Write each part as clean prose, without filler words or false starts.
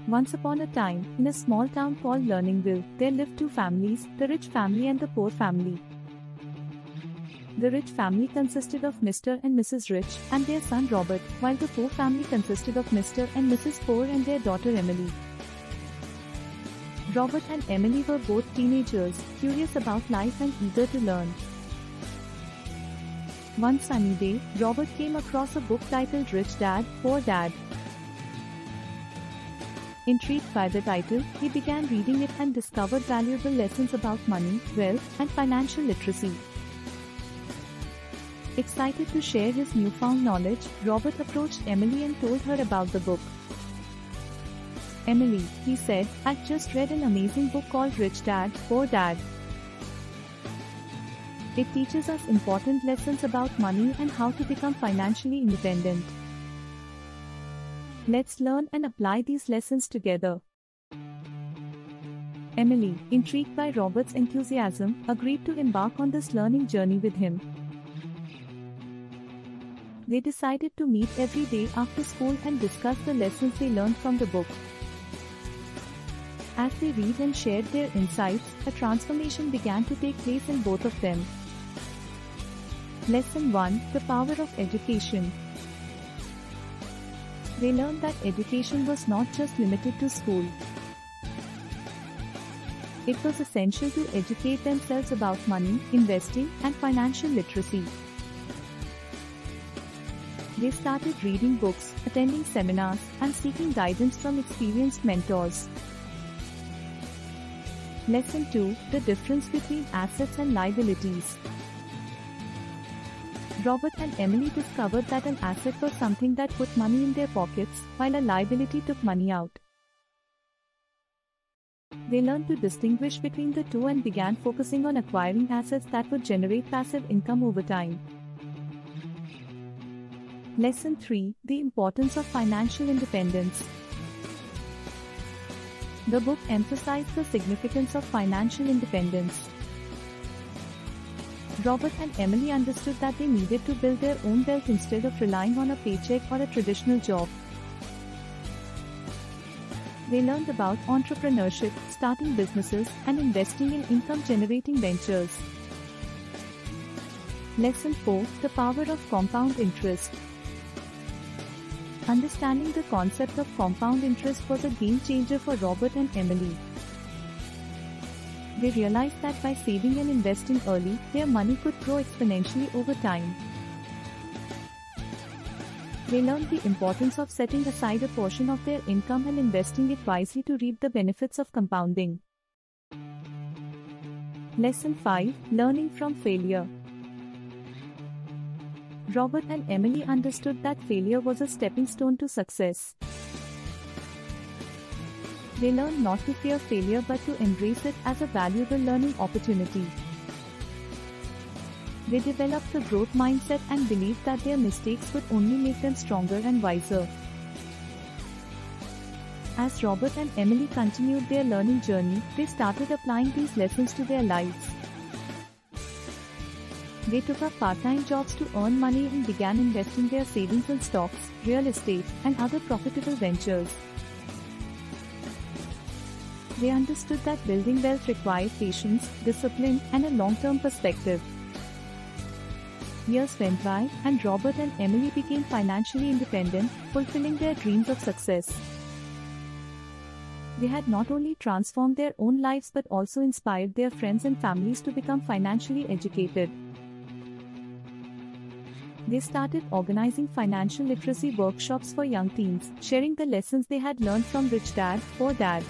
Once upon a time, in a small town called Learningville, there lived two families, the rich family and the poor family. The rich family consisted of Mr. and Mrs. Rich and their son Robert, while the poor family consisted of Mr. and Mrs. Poor and their daughter Emily. Robert and Emily were both teenagers, curious about life and eager to learn. One sunny day, Robert came across a book titled Rich Dad, Poor Dad. Intrigued by the title, he began reading it and discovered valuable lessons about money, wealth, and financial literacy. Excited to share his newfound knowledge, Robert approached Emily and told her about the book. "Emily," he said, "I've just read an amazing book called Rich Dad, Poor Dad. It teaches us important lessons about money and how to become financially independent. Let's learn and apply these lessons together." Emily, intrigued by Robert's enthusiasm, agreed to embark on this learning journey with him. They decided to meet every day after school and discuss the lessons they learned from the book. As they read and shared their insights, a transformation began to take place in both of them. Lesson 1: The Power of Education. They learned that education was not just limited to school. It was essential to educate themselves about money, investing, and financial literacy. They started reading books, attending seminars, and seeking guidance from experienced mentors. Lesson 2: The Difference between Assets and Liabilities. Robert and Emily discovered that an asset was something that put money in their pockets, while a liability took money out. They learned to distinguish between the two and began focusing on acquiring assets that would generate passive income over time. Lesson 3: The Importance of Financial Independence. The book emphasized the significance of financial independence. Robert and Emily understood that they needed to build their own wealth instead of relying on a paycheck or a traditional job. They learned about entrepreneurship, starting businesses, and investing in income-generating ventures. Lesson 4: The Power of Compound Interest. Understanding the concept of compound interest was a game-changer for Robert and Emily. They realized that by saving and investing early, their money could grow exponentially over time. They learned the importance of setting aside a portion of their income and investing it wisely to reap the benefits of compounding. Lesson 5: Learning from Failure. Robert and Emily understood that failure was a stepping stone to success. They learned not to fear failure but to embrace it as a valuable learning opportunity. They developed a growth mindset and believed that their mistakes would only make them stronger and wiser. As Robert and Emily continued their learning journey, they started applying these lessons to their lives. They took up part-time jobs to earn money and began investing their savings in stocks, real estate, and other profitable ventures. They understood that building wealth required patience, discipline, and a long-term perspective. Years went by, and Robert and Emily became financially independent, fulfilling their dreams of success. They had not only transformed their own lives but also inspired their friends and families to become financially educated. They started organizing financial literacy workshops for young teens, sharing the lessons they had learned from Rich Dad, Poor Dad.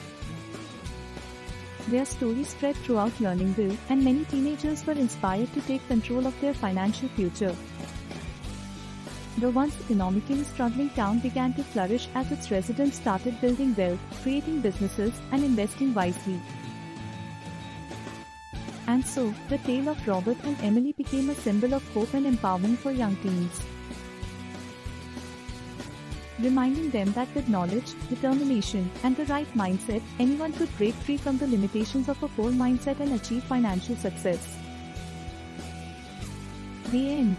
Their story spread throughout Learningville, and many teenagers were inspired to take control of their financial future. The once economically struggling town began to flourish as its residents started building wealth, creating businesses, and investing wisely. And so, the tale of Robert and Emily became a symbol of hope and empowerment for young teens, reminding them that with knowledge, determination, and the right mindset, anyone could break free from the limitations of a poor mindset and achieve financial success. The end.